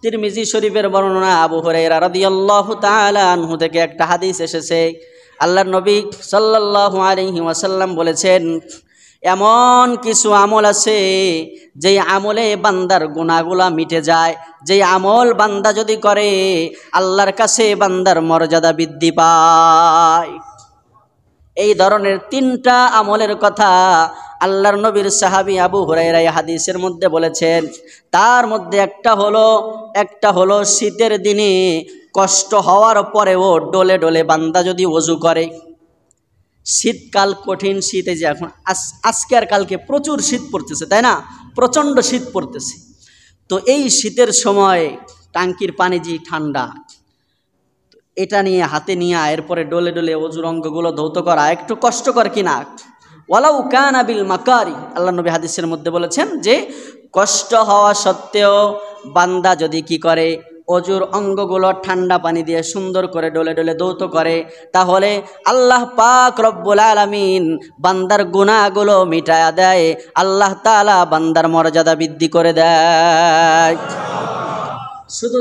তিরমিজি শরীফের বর্ণনা আবু হুরায়রা রাদিয়াল্লাহু তাআলা আনহু থেকে একটা হাদিস এসেছে। আল্লাহর নবী সাল্লাল্লাহু আলাইহি ওয়াসাল্লাম বলেছেন, এমন কিছু আমল আছে যেই আমলে বান্দার গুনাহগুলা মিটে যায়, যেই আমল বান্দা যদি করে আল্লাহর কাছে বান্দার মর্যাদা বৃদ্ধি পায়। এই ধরনের 3টা আমলের কথা আল্লাহর নবীর সাহাবী আবু হুরায়রা হাদিসের মধ্যে বলেছেন। তার মধ্যে একটা হলো শীতের দিনে কষ্ট হওয়ার পরেও ডলে ডলে বান্দা যদি ওযু করে। শীতকাল, কঠিন শীতে যে এখন আজকে আর কালকে প্রচুর শীত পড়তেছে, তাই না? প্রচণ্ড শীত পড়তেছে। তো এই শীতের সময় টাঙ্কির পানি যে ঠান্ডা, এটা নিয়ে হাতে নিয়ে এরপরে ডলে ডলে ওযুর অঙ্গগুলো ধৌত করা একটু কষ্টকর কিনা? ওয়ালাউ কানা বিল মাকারি, আল্লাহ নবী হাদিসের মধ্যে বলেছেন যে কষ্ট হওয়া সত্ত্বেও বান্দা যদি কি করে, ওযুর অঙ্গগুলো ঠান্ডা পানি দিয়ে সুন্দর করে ডলে ডলে ধৌত করে, তাহলে আল্লাহ পাক রব্বুল আলামিন বান্দার গুনাহগুলো মিটায়া দেয়। আল্লাহ তাআলা বান্দার মর্যাদা বৃদ্ধি করে দেয়। শুধু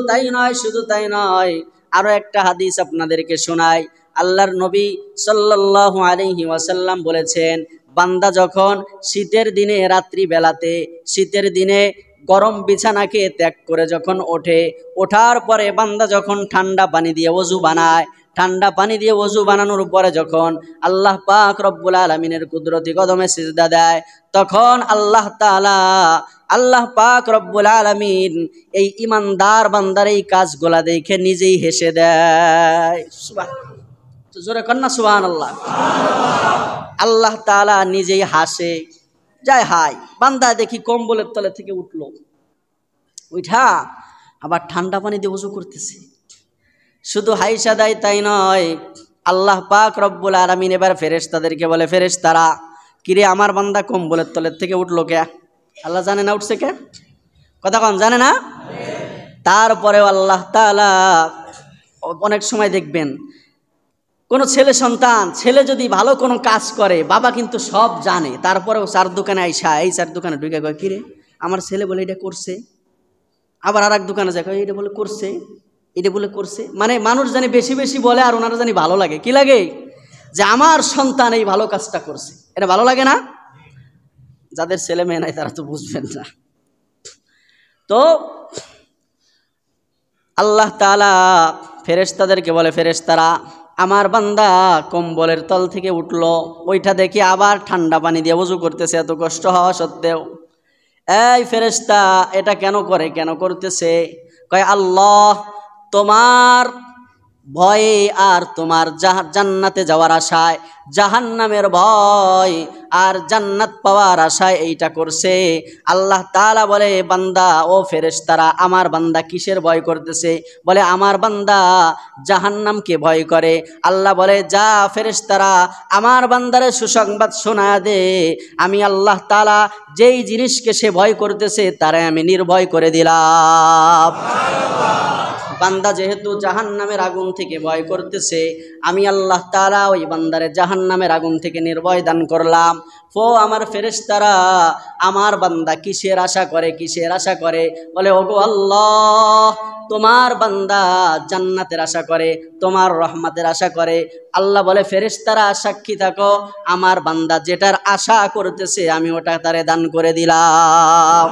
তাই নয়, আরো একটা হাদিস আপনাদেরকে শোনাই। আল্লাহর নবী সাল্লাল্লাহু আলাইহি ওয়াসাল্লাম বলেছেন, বান্দা যখন শীতের দিনে রাত্রি বেলাতে, শীতের দিনে গরম বিছানাকে ত্যাগ করে যখন ওঠার পরে বান্দা যখন ঠান্ডা পানি দিয়ে ওযু বানায়, ঠান্ডা পানি দিয়ে ওযু বানানোর পরে যখন আল্লাহ পাক রব্বুল আলামিনের কুদরতি কদমে সিজদা দেয়, তখন আল্লাহ পাক রব্বুল আলামিন এই ইমানদার বান্দার এই কাজগুলা দেখে নিজেই হেসে দেয়। সুবহানাল্লাহ, জোরে কন্না সুবহানাল্লাহ। আল্লাহ তাআলা নিজেই হাসে যায়, হাই বান্দা দেখি কম্বলের তলে থেকে উঠলো, উঠা আবার ঠান্ডা পানি দিয়ে ওযু করতেছে। শুধু হাইসা দেয় তাই নয়, আল্লাহ পাক রব্বুল আলামিন এবার ফেরেশতাদেরকে বলে, ফেরেশতারা কিরে আমার বান্দা কম্বলের তলের থেকে উঠলো কে? আল্লাহ জানে না উঠছে কে? কথা কন, জানে না? তারপরেও আল্লাহ তাআলা অনেক সময় দেখবেন কোনো ছেলে যদি ভালো কোনো কাজ করে, বাবা কিন্তু সব জানে, তারপরেও চার দোকানে আইসা এই চার দোকানে ঢুকে কয়, কিরে আমার ছেলে বলে এটা করছে। আবার আর এক দোকানে যায়, এটা বলে করছে, এটা বলে করছে। মানে মানুষ জানি বেশি বেশি বলে আর ওনারা জানি ভালো লাগে। কি লাগে? যে আমার সন্তান এই ভালো কাজটা করছে, এটা ভালো লাগে না? যাদের ছেলে মেয়ে নাই তারা তো বুঝবেন না। তো আল্লাহ তাআলা ফেরেশতাদেরকে বলে, ফেরেশতারা আমার বান্দা কম্বলের তল থেকে উঠলো, ওইটা দেখি আবার ঠান্ডা পানি দিয়ে ওযু করতেছে এত কষ্ট হওয়া সত্ত্বেও। এই ফেরেশতা এটা কেন করতেছে? কয় আল্লাহ তোমার ভয়ে আর তোমার জান্নাতে যাওয়ার আশায়, জাহান্নামের ভয় আর জান্নাত পাওয়ার আশায় এইটা করছে। আল্লাহ তাআলা বলে, বান্দা ও ফেরেশতারা আমার বান্দা কিসের ভয় করতেছে? বলে আমার বান্দা জাহান্নামকে ভয় করে। আল্লাহ বলে, যা ফেরেশতারা আমার বান্দারে সুসংবাদ শোনায়া দে, আমি আল্লাহ তাআলা যেই জিনিসকে সে ভয় করতেছে তারে আমি নির্ভয় করে দিলাম। বান্দা যেহেতু জাহান্নামের আগুন থেকে ভয় করতেছে, আমি আল্লাহ তাআলা ওই বান্দারে জাহান্নামের আগুন থেকে নির্ভয় দান করলাম। আমার ফেরেশতারা আমার বান্দা কিসের আশা করে? বলে ওগো আল্লাহ তোমার বান্দা জান্নাতের আশা করে, তোমার রহমতের আশা করে। আল্লাহ বলে, ফেরেশতারা সাক্ষী থাকো, আমার বান্দা যেটার আশা করতেছে আমি ওটা তারে দান করে দিলাম।